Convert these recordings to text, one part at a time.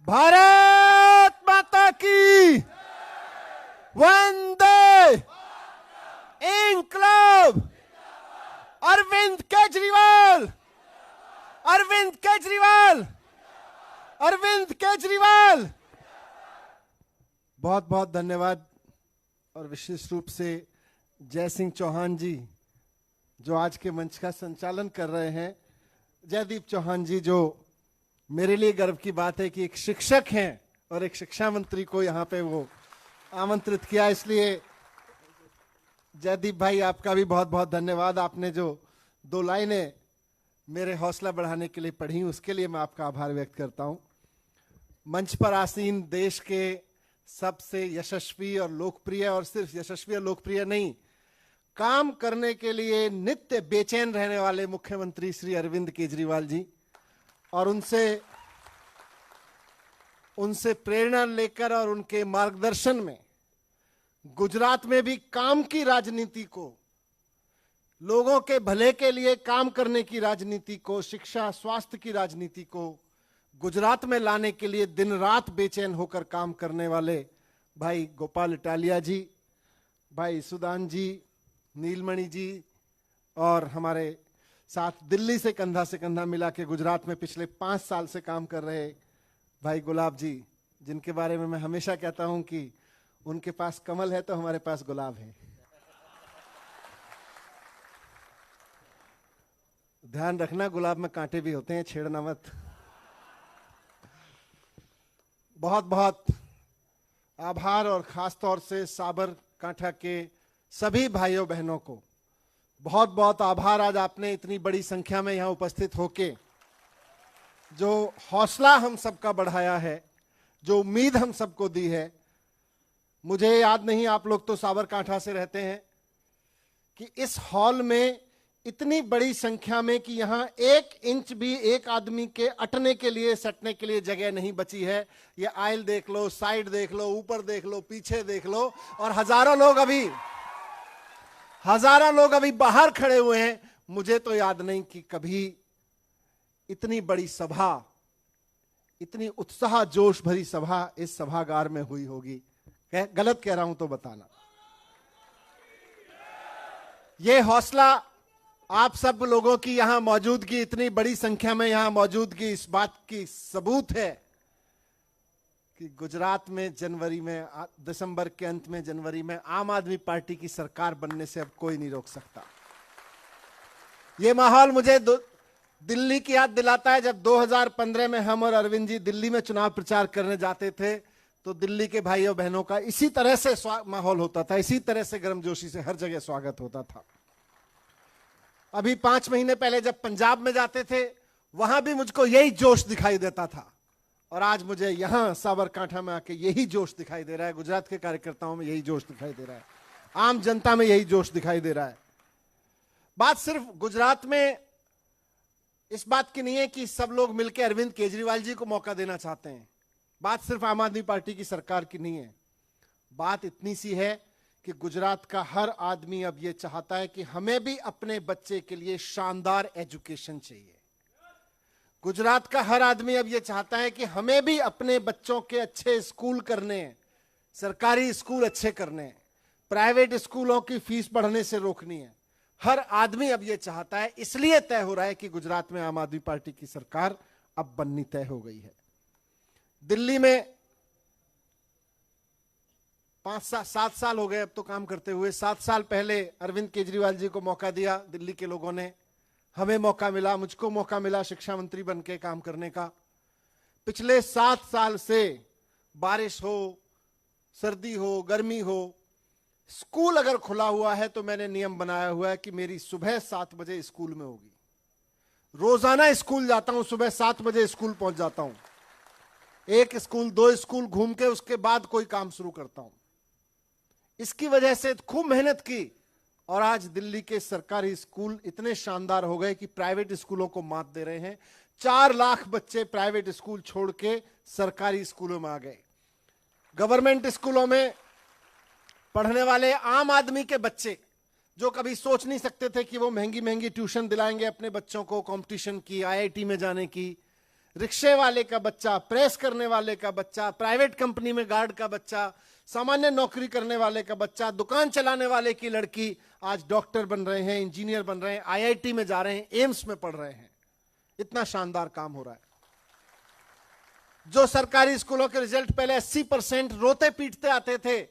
भारत माता की वंदे इंकलाब। अरविंद केजरीवाल, अरविंद केजरीवाल, अरविंद केजरीवाल। बहुत बहुत धन्यवाद। और विशेष रूप से जय सिंह चौहान जी जो आज के मंच का संचालन कर रहे हैं, जयदीप चौहान जी, जो मेरे लिए गर्व की बात है कि एक शिक्षक हैं और एक शिक्षा मंत्री को यहाँ पे वो आमंत्रित किया। इसलिए जयदीप भाई आपका भी बहुत बहुत धन्यवाद। आपने जो 2 लाइनें मेरे हौसला बढ़ाने के लिए पढ़ी उसके लिए मैं आपका आभार व्यक्त करता हूँ। मंच पर आसीन देश के सबसे यशस्वी और लोकप्रिय, और सिर्फ यशस्वी और लोकप्रिय नहीं, काम करने के लिए नित्य बेचैन रहने वाले मुख्यमंत्री श्री अरविंद केजरीवाल जी, और उनसे प्रेरणा लेकर और उनके मार्गदर्शन में गुजरात में भी काम की राजनीति को, लोगों के भले के लिए काम करने की राजनीति को, शिक्षा स्वास्थ्य की राजनीति को गुजरात में लाने के लिए दिन रात बेचैन होकर काम करने वाले भाई गोपाल इटालिया जी, भाई सुदान जी, नीलमणि जी, और हमारे साथ दिल्ली से कंधा मिला के गुजरात में पिछले 5 साल से काम कर रहे भाई गुलाब जी, जिनके बारे में मैं हमेशा कहता हूं कि उनके पास कमल है तो हमारे पास गुलाब है। ध्यान रखना, गुलाब में कांटे भी होते हैं, छेड़ना मत। बहुत बहुत आभार, और खास तौर से साबरकांठा के सभी भाइयों बहनों को बहुत बहुत आभार। आज आपने इतनी बड़ी संख्या में यहां उपस्थित होके जो हौसला हम सबका बढ़ाया है, जो उम्मीद हम सबको दी है। मुझे याद नहीं, आप लोग तो साबरकांठा से रहते हैं, कि इस हॉल में इतनी बड़ी संख्या में कि यहां 1 इंच भी एक आदमी के अटने के लिए, सटने के लिए जगह नहीं बची है। ये आयल देख लो, साइड देख लो, ऊपर देख लो, पीछे देख लो, और हजारों लोग अभी बाहर खड़े हुए हैं। मुझे तो याद नहीं कि कभी इतनी बड़ी सभा, इतनी उत्साह जोश भरी सभा इस सभागार में हुई होगी। गलत कह रहा हूं तो बताना। ये हौसला आप सब लोगों की यहां मौजूदगी, इतनी बड़ी संख्या में यहां मौजूदगी, इस बात की सबूत है कि गुजरात में दिसंबर के अंत में, जनवरी में आम आदमी पार्टी की सरकार बनने से अब कोई नहीं रोक सकता। यह माहौल मुझे दिल्ली की याद दिलाता है। जब 2015 में हम और अरविंद जी दिल्ली में चुनाव प्रचार करने जाते थे तो दिल्ली के भाइयों बहनों का इसी तरह से माहौल होता था, इसी तरह से गर्मजोशी से हर जगह स्वागत होता था। अभी 5 महीने पहले जब पंजाब में जाते थे वहां भी मुझको यही जोश दिखाई देता था, और आज मुझे यहां साबरकांठा में आके यही जोश दिखाई दे रहा है। गुजरात के कार्यकर्ताओं में यही जोश दिखाई दे रहा है, आम जनता में यही जोश दिखाई दे रहा है। बात सिर्फ गुजरात में इस बात की नहीं है कि सब लोग मिलकर अरविंद केजरीवाल जी को मौका देना चाहते हैं। बात सिर्फ आम आदमी पार्टी की सरकार की नहीं है। बात इतनी सी है कि गुजरात का हर आदमी अब ये चाहता है कि हमें भी अपने बच्चे के लिए शानदार एजुकेशन चाहिए। गुजरात का हर आदमी अब ये चाहता है कि हमें भी अपने बच्चों के अच्छे स्कूल करने हैं, सरकारी स्कूल अच्छे करने हैं, प्राइवेट स्कूलों की फीस बढ़ने से रोकनी है। हर आदमी अब ये चाहता है, इसलिए तय हो रहा है कि गुजरात में आम आदमी पार्टी की सरकार अब बननी तय हो गई है। दिल्ली में 7 साल हो गए अब तो काम करते हुए। 7 साल पहले अरविंद केजरीवाल जी को मौका दिया दिल्ली के लोगों ने, हमें मौका मिला, मुझको मौका मिला शिक्षा मंत्री बन के काम करने का। पिछले 7 साल से बारिश हो, सर्दी हो, गर्मी हो, स्कूल अगर खुला हुआ है तो मैंने नियम बनाया हुआ है कि मेरी सुबह 7 बजे स्कूल में होगी। रोजाना स्कूल जाता हूं, सुबह 7 बजे स्कूल पहुंच जाता हूं। 1 स्कूल 2 स्कूल घूम के उसके बाद कोई काम शुरू करता हूं। इसकी वजह से खूब मेहनत की, और आज दिल्ली के सरकारी स्कूल इतने शानदार हो गए कि प्राइवेट स्कूलों को मात दे रहे हैं। 4 लाख बच्चे प्राइवेट स्कूल छोड़ के सरकारी स्कूलों में आ गए। गवर्नमेंट स्कूलों में पढ़ने वाले आम आदमी के बच्चे जो कभी सोच नहीं सकते थे कि वो महंगी महंगी ट्यूशन दिलाएंगे अपने बच्चों को, कंपटीशन की, आईआईटी में जाने की, रिक्शे वाले का बच्चा, प्रेस करने वाले का बच्चा, प्राइवेट कंपनी में गार्ड का बच्चा, सामान्य नौकरी करने वाले का बच्चा, दुकान चलाने वाले की लड़की आज डॉक्टर बन रहे हैं, इंजीनियर बन रहे हैं, आईआईटी में जा रहे हैं, एम्स में पढ़ रहे हैं। इतना शानदार काम हो रहा है। जो सरकारी स्कूलों के रिजल्ट पहले 80% रोते पीटते आते थे,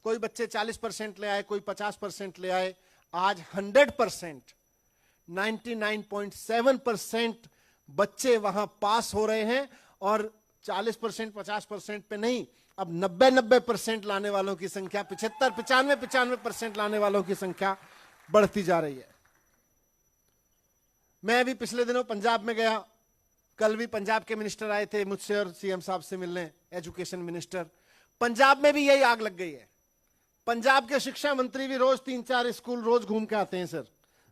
कोई बच्चे 40% ले आए, कोई 50% ले आए, आज 100%, 99.7% बच्चे वहां पास हो रहे हैं। और 40% 50% पे नहीं, अब 90% लाने वालों की संख्या, 95% लाने वालों की संख्या बढ़ती जा रही है। मैं अभी पिछले दिनों पंजाब में गया, कल भी पंजाब के मिनिस्टर आए थे मुझसे और सीएम साहब से मिलने, एजुकेशन मिनिस्टर। पंजाब में भी यही आग लग गई है। पंजाब के शिक्षा मंत्री भी रोज 3-4 स्कूल रोज घूम के आते हैं सर,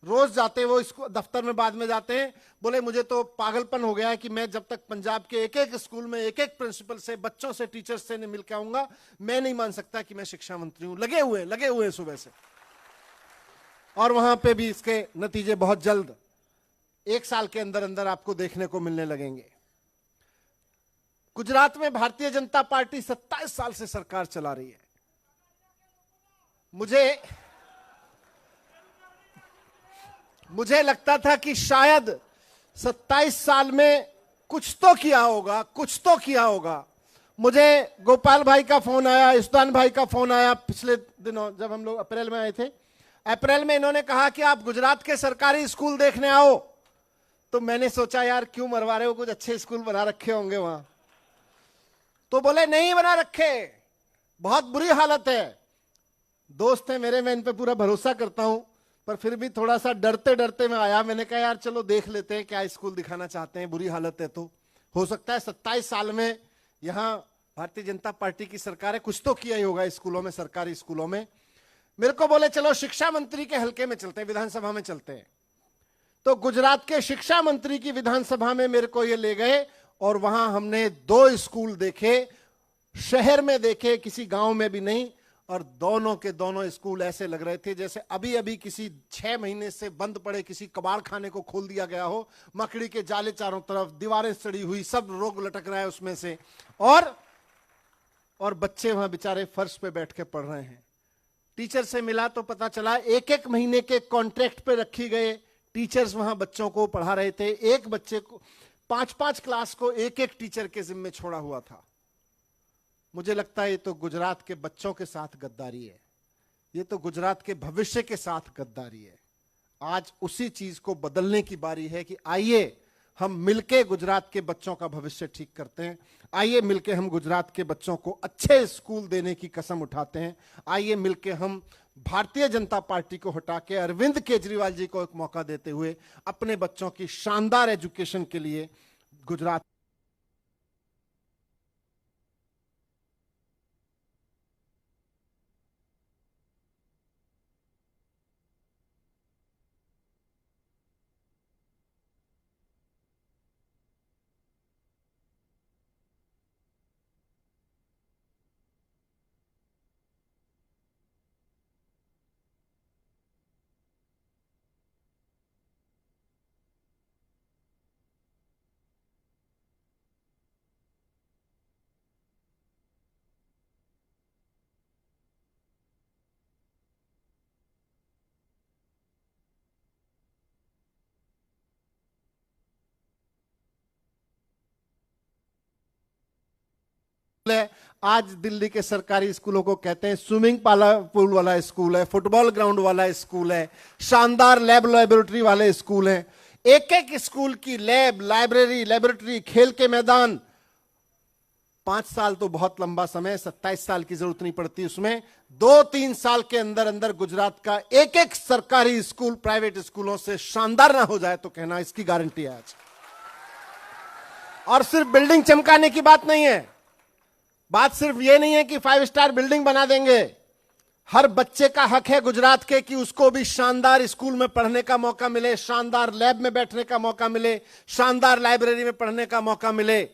रोज जाते हैं वो इसको दफ्तर में, बाद में जाते हैं, बोले मुझे तो पागलपन हो गया है कि मैं जब तक पंजाब के एक एक स्कूल में एक एक प्रिंसिपल से, बच्चों से, टीचर्स से नहीं मिल के आऊंगा, मैं नहीं मान सकता कि मैं शिक्षा मंत्री हूं। लगे हुए सुबह से। और वहां पे भी इसके नतीजे बहुत जल्द 1 साल के अंदर अंदर आपको देखने को मिलने लगेंगे। गुजरात में भारतीय जनता पार्टी 27 साल से सरकार चला रही है। मुझे लगता था कि शायद 27 साल में कुछ तो किया होगा। मुझे गोपाल भाई का फोन आया, ईशान भाई का फोन आया पिछले दिनों, जब हम लोग अप्रैल में आए थे। अप्रैल में इन्होंने कहा कि आप गुजरात के सरकारी स्कूल देखने आओ। तो मैंने सोचा यार क्यों मरवा रहे हो, कुछ अच्छे स्कूल बना रखे होंगे वहां। तो बोले नहीं बना रखे, बहुत बुरी हालत है। दोस्त है मेरे, मैं इन पे पूरा भरोसा करता हूं, पर फिर भी थोड़ा सा डरते डरते मैं आया। मैंने कहा यार चलो देख लेते हैं क्या स्कूल दिखाना चाहते हैं, बुरी हालत है तो हो सकता है 27 साल में यहां भारतीय जनता पार्टी की सरकार है, कुछ तो किया ही होगा स्कूलों में, सरकारी स्कूलों में। मेरे को बोले चलो शिक्षा मंत्री के हलके में चलते हैं, विधानसभा में चलते हैं। तो गुजरात के शिक्षा मंत्री की विधानसभा में मेरे को ये ले गए और वहां हमने 2 स्कूल देखे, शहर में देखे, किसी गांव में भी नहीं। और दोनों के दोनों स्कूल ऐसे लग रहे थे जैसे अभी अभी किसी 6 महीने से बंद पड़े किसी कबाड़ खाने को खोल दिया गया हो। मकड़ी के जाले चारों तरफ, दीवारें सड़ी हुई, सब रोग लटक रहा है उसमें से। और बच्चे वहां बेचारे फर्श पे बैठ के पढ़ रहे हैं। टीचर से मिला तो पता चला 1-1 महीने के कॉन्ट्रैक्ट पे रखी गए टीचर्स वहां बच्चों को पढ़ा रहे थे। एक बच्चे को 5-5 क्लास को एक टीचर के जिम्मे छोड़ा हुआ था। मुझे लगता है ये तो गुजरात के बच्चों के साथ गद्दारी है, ये तो गुजरात के भविष्य के साथ गद्दारी है। आज उसी चीज को बदलने की बारी है कि आइए हम मिलके गुजरात के बच्चों का भविष्य ठीक करते हैं। आइए मिलके हम गुजरात के बच्चों को अच्छे स्कूल देने की कसम उठाते हैं। आइए मिलके हम भारतीय जनता पार्टी को हटा के अरविंद केजरीवाल जी को एक मौका देते हुए अपने बच्चों की शानदार एजुकेशन के लिए गुजरात है। आज दिल्ली के सरकारी स्कूलों को कहते हैं स्विमिंग पूल वाला स्कूल है, फुटबॉल ग्राउंड वाला स्कूल है, शानदार लैब लैबोरेटरी वाले स्कूल हैं। एक स्कूल की लैब, लाइब्रेरी, लैबोरेटरी, खेल के मैदान। 5 साल तो बहुत लंबा समय, 27 साल की जरूरत नहीं पड़ती उसमें। 2-3 साल के अंदर अंदर गुजरात का एक सरकारी स्कूल प्राइवेट स्कूलों से शानदार ना हो जाए तो कहना इसकी गारंटी है आज। और सिर्फ बिल्डिंग चमकाने की बात नहीं है, बात सिर्फ ये नहीं है कि 5 स्टार बिल्डिंग बना देंगे। हर बच्चे का हक है गुजरात के कि उसको भी शानदार स्कूल में पढ़ने का मौका मिले, शानदार लैब में बैठने का मौका मिले, शानदार लाइब्रेरी में पढ़ने का मौका मिले।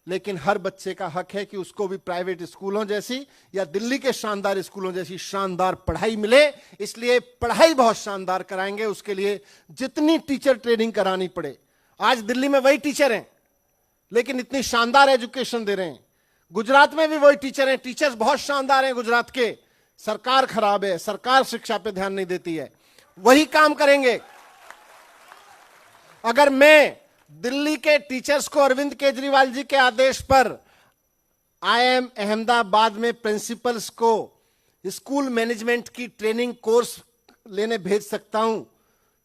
लेकिन हर बच्चे का हक है कि उसको भी प्राइवेट स्कूलों जैसी या दिल्ली के शानदार स्कूलों जैसी शानदार पढ़ाई मिले। इसलिए पढ़ाई बहुत शानदार कराएंगे, उसके लिए जितनी टीचर ट्रेनिंग करानी पड़े। आज दिल्ली में वही टीचर हैं लेकिन इतनी शानदार एजुकेशन दे रहे हैं। गुजरात में भी वही टीचर हैं, टीचर्स बहुत शानदार हैं गुजरात के। सरकार खराब है, सरकार शिक्षा पे ध्यान नहीं देती है। वही काम करेंगे। अगर मैं दिल्ली के टीचर्स को अरविंद केजरीवाल जी के आदेश पर IIM अहमदाबाद में प्रिंसिपल्स को स्कूल मैनेजमेंट की ट्रेनिंग कोर्स लेने भेज सकता हूं,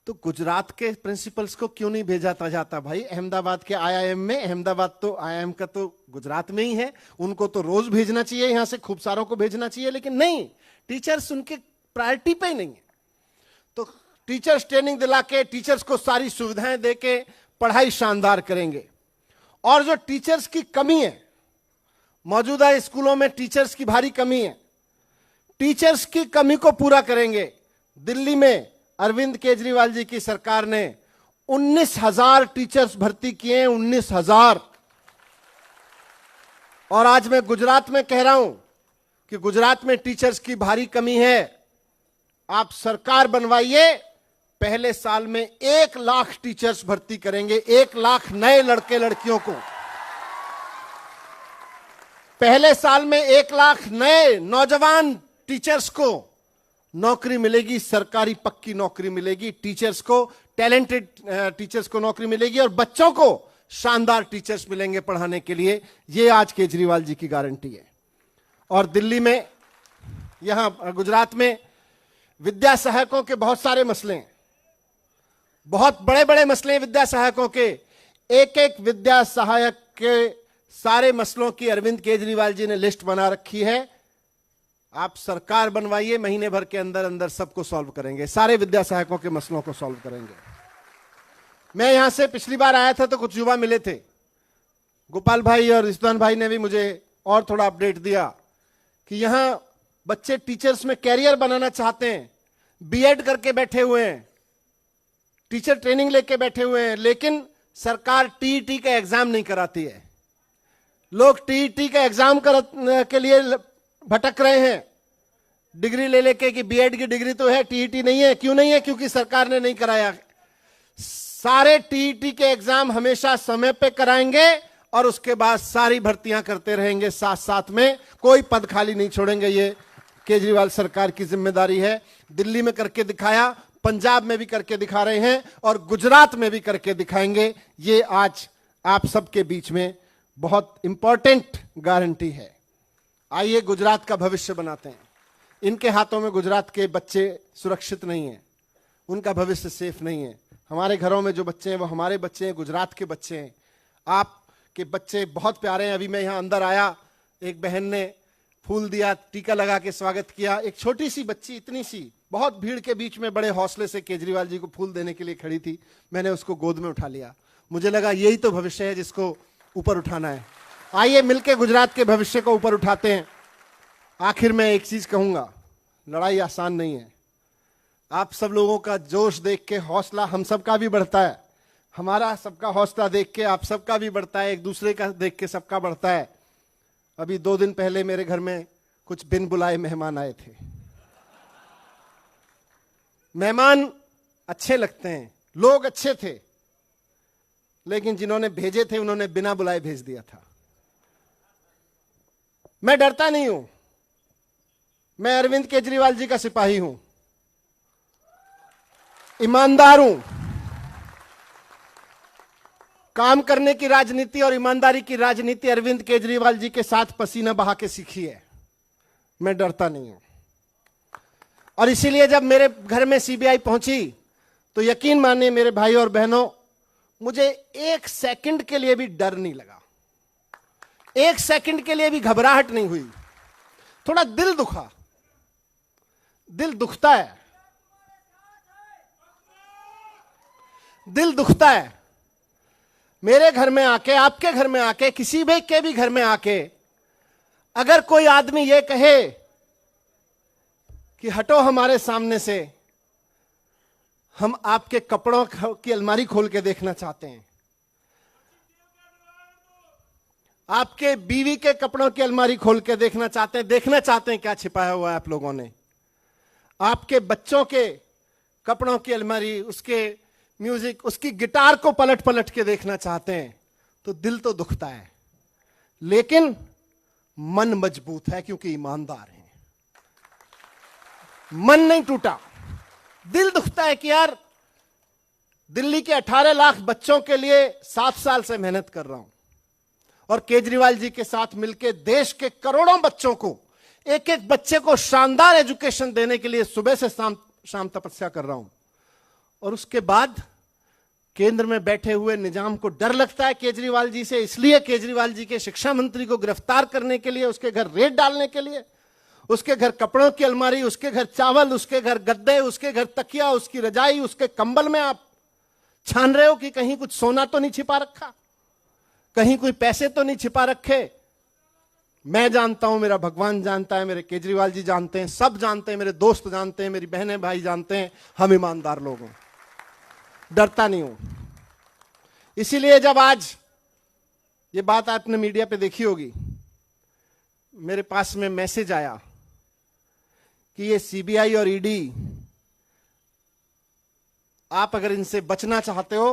तो गुजरात के प्रिंसिपल्स को क्यों नहीं भेजा जाता भाई अहमदाबाद के IIM में? अहमदाबाद तो IIM का तो गुजरात में ही है, उनको तो रोज भेजना चाहिए, यहां से खूब सारों को भेजना चाहिए, लेकिन नहीं, टीचर्स उनके प्रायोरिटी पे ही नहीं है। तो टीचर्स ट्रेनिंग दिला के, टीचर्स को सारी सुविधाएं दे के पढ़ाई शानदार करेंगे। और जो टीचर्स की कमी है, मौजूदा स्कूलों में टीचर्स की भारी कमी है, टीचर्स की कमी को पूरा करेंगे। दिल्ली में अरविंद केजरीवाल जी की सरकार ने 19,000 टीचर्स भर्ती किए हैं, 19,000। और आज मैं गुजरात में कह रहा हूं कि गुजरात में टीचर्स की भारी कमी है। आप सरकार बनवाइए, पहले साल में 1 लाख टीचर्स भर्ती करेंगे, 1 लाख नए लड़के लड़कियों को। पहले साल में 1 लाख नए नौजवान टीचर्स को नौकरी मिलेगी, सरकारी पक्की नौकरी मिलेगी। टीचर्स को, टैलेंटेड टीचर्स को नौकरी मिलेगी और बच्चों को शानदार टीचर्स मिलेंगे पढ़ाने के लिए। यह आज केजरीवाल जी की गारंटी है। और दिल्ली में, यहां गुजरात में विद्या सहायकों के बहुत सारे मसले हैं, बहुत बड़े बड़े मसले हैं विद्या सहायकों के। एक एक विद्या सहायक के सारे मसलों की अरविंद केजरीवाल जी ने लिस्ट बना रखी है। आप सरकार बनवाइए, महीने भर के अंदर अंदर सबको सॉल्व करेंगे, सारे विद्या सहायकों के मसलों को सॉल्व करेंगे। मैं यहां से पिछली बार आया था तो कुछ युवा मिले थे, गोपाल भाई और रिजवान भाई ने भी मुझे और थोड़ा अपडेट दिया कि यहां बच्चे टीचर्स में कैरियर बनाना चाहते हैं, बीएड करके बैठे हुए हैं, टीचर ट्रेनिंग लेके बैठे हुए हैं, लेकिन सरकार टीईटी का एग्जाम नहीं कराती है। लोग टीईटी का एग्जाम के लिए भटक रहे हैं, डिग्री ले लेके कि बीएड की डिग्री तो है, टीईटी नहीं है। क्यों नहीं है? क्योंकि सरकार ने नहीं कराया। सारे टीईटी के एग्जाम हमेशा समय पे कराएंगे और उसके बाद सारी भर्तियां करते रहेंगे साथ साथ में, कोई पद खाली नहीं छोड़ेंगे। ये केजरीवाल सरकार की जिम्मेदारी है। दिल्ली में करके दिखाया, पंजाब में भी करके दिखा रहे हैं और गुजरात में भी करके दिखाएंगे। ये आज आप सबके बीच में बहुत इंपॉर्टेंट गारंटी है। आइए गुजरात का भविष्य बनाते हैं। इनके हाथों में गुजरात के बच्चे सुरक्षित नहीं हैं, उनका भविष्य सेफ नहीं है। हमारे घरों में जो बच्चे हैं वो हमारे बच्चे हैं, गुजरात के बच्चे हैं। आपके बच्चे बहुत प्यारे हैं। अभी मैं यहां अंदर आया, एक बहन ने फूल दिया, टीका लगा के स्वागत किया। एक छोटी सी बच्ची, इतनी सी, बहुत भीड़ के बीच में बड़े हौसले से केजरीवाल जी को फूल देने के लिए खड़ी थी। मैंने उसको गोद में उठा लिया। मुझे लगा यही तो भविष्य है जिसको ऊपर उठाना है। आइए मिलकर गुजरात के भविष्य को ऊपर उठाते हैं। आखिर में एक चीज कहूंगा, लड़ाई आसान नहीं है। आप सब लोगों का जोश देख के हौसला हम सबका भी बढ़ता है, हमारा सबका हौसला देख के आप सबका भी बढ़ता है, एक दूसरे का देख के सबका बढ़ता है। अभी 2 दिन पहले मेरे घर में कुछ बिन बुलाए मेहमान आए थे। मेहमान अच्छे लगते हैं, लोग अच्छे थे, लेकिन जिन्होंने भेजे थे उन्होंने बिना बुलाए भेज दिया था। मैं डरता नहीं हूं, मैं अरविंद केजरीवाल जी का सिपाही हूं, ईमानदार हूं। काम करने की राजनीति और ईमानदारी की राजनीति अरविंद केजरीवाल जी के साथ पसीना बहा के सीखी है। मैं डरता नहीं हूं। और इसीलिए जब मेरे घर में सीबीआई पहुंची तो यकीन मानिए मेरे भाई और बहनों, मुझे 1 सेकंड के लिए भी डर नहीं लगा, 1 सेकंड के लिए भी घबराहट नहीं हुई। थोड़ा दिल दुखा, दिल दुखता है, दिल दुखता है। मेरे घर में आके, आपके घर में आके, किसी भी के भी घर में आके अगर कोई आदमी ये कहे कि हटो हमारे सामने से, हम आपके कपड़ों की अलमारी खोल के देखना चाहते हैं, आपके बीवी के कपड़ों की अलमारी खोल के देखना चाहते हैं क्या छिपाया हुआ है आप लोगों ने, आपके बच्चों के कपड़ों की अलमारी, उसके म्यूजिक, उसकी गिटार को पलट पलट के देखना चाहते हैं, तो दिल तो दुखता है, लेकिन मन मजबूत है क्योंकि ईमानदार हैं। मन नहीं टूटा, दिल दुखता है कि यार दिल्ली के 18 लाख बच्चों के लिए 7 साल से मेहनत कर रहा हूं और केजरीवाल जी के साथ मिलकर देश के करोड़ों बच्चों को, एक एक बच्चे को शानदार एजुकेशन देने के लिए सुबह से शाम तपस्या कर रहा हूं। और उसके बाद केंद्र में बैठे हुए निजाम को डर लगता है केजरीवाल जी से, इसलिए केजरीवाल जी के शिक्षा मंत्री को गिरफ्तार करने के लिए, उसके घर रेड डालने के लिए, उसके घर कपड़ों की अलमारी, उसके घर चावल, उसके घर गद्दे, उसके घर तकिया, उसकी रजाई, उसके कंबल में आप छान रहे हो कि कहीं कुछ सोना तो नहीं छिपा रखा, कहीं कोई पैसे तो नहीं छिपा रखे। मैं जानता हूं, मेरा भगवान जानता है, मेरे केजरीवाल जी जानते हैं, सब जानते हैं, मेरे दोस्त जानते हैं, मेरी बहनें भाई जानते हैं, हम ईमानदार लोग हैं, डरता नहीं हूं। इसीलिए जब आज ये बात आपने मीडिया पे देखी होगी, मेरे पास में मैसेज आया कि ये सीबीआई और ईडी, आप अगर इनसे बचना चाहते हो,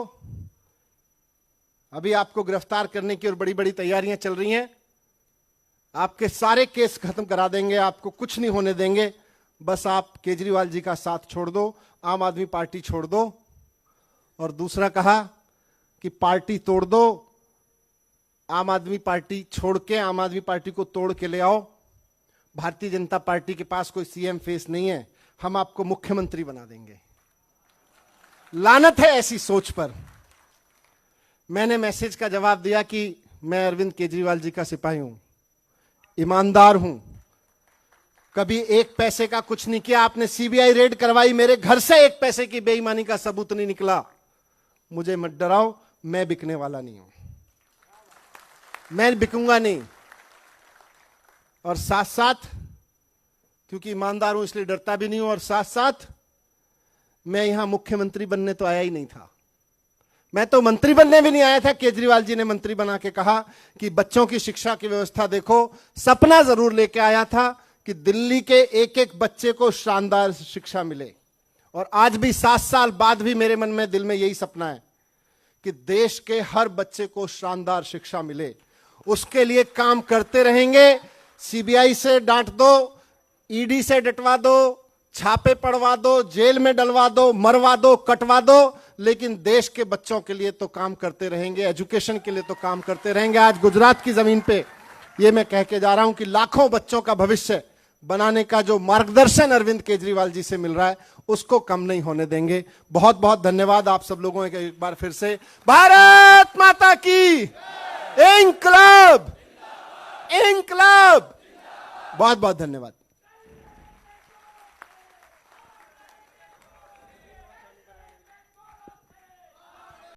अभी आपको गिरफ्तार करने की और बड़ी बड़ी तैयारियां चल रही हैं, आपके सारे केस खत्म करा देंगे, आपको कुछ नहीं होने देंगे, बस आप केजरीवाल जी का साथ छोड़ दो, आम आदमी पार्टी छोड़ दो। और दूसरा कहा कि पार्टी तोड़ दो, आम आदमी पार्टी छोड़ के आम आदमी पार्टी को तोड़ के ले आओ, भारतीय जनता पार्टी के पास कोई सीएम फेस नहीं है, हम आपको मुख्यमंत्री बना देंगे। लानत है ऐसी सोच पर। मैंने मैसेज का जवाब दिया कि मैं अरविंद केजरीवाल जी का सिपाही हूं, ईमानदार हूं, कभी एक पैसे का कुछ नहीं किया। आपने सीबीआई रेड करवाई, मेरे घर से एक पैसे की बेईमानी का सबूत नहीं निकला। मुझे मत डराओ, मैं बिकने वाला नहीं हूं, मैं बिकूंगा नहीं। और साथ साथ क्योंकि ईमानदार हूं इसलिए डरता भी नहीं हूं, और साथ साथ मैं यहां मुख्यमंत्री बनने तो आया ही नहीं था, मैं तो मंत्री बनने भी नहीं आया था। केजरीवाल जी ने मंत्री बना के कहा कि बच्चों की शिक्षा की व्यवस्था देखो, सपना जरूर लेके आया था कि दिल्ली के एक एक बच्चे को शानदार शिक्षा मिले। और आज भी 7 साल बाद भी मेरे मन में, दिल में यही सपना है कि देश के हर बच्चे को शानदार शिक्षा मिले। उसके लिए काम करते रहेंगे। सीबीआई से डांट दो, ईडी से डटवा दो, छापे पड़वा दो, जेल में डलवा दो, मरवा दो, कटवा दो, लेकिन देश के बच्चों के लिए तो काम करते रहेंगे, एजुकेशन के लिए तो काम करते रहेंगे। आज गुजरात की जमीन पे ये मैं कह के जा रहा हूं कि लाखों बच्चों का भविष्य बनाने का जो मार्गदर्शन अरविंद केजरीवाल जी से मिल रहा है, उसको कम नहीं होने देंगे। बहुत बहुत धन्यवाद आप सब लोगों का एक बार फिर से। भारत माता की इंकलाब, इंकलाब। बहुत बहुत धन्यवाद।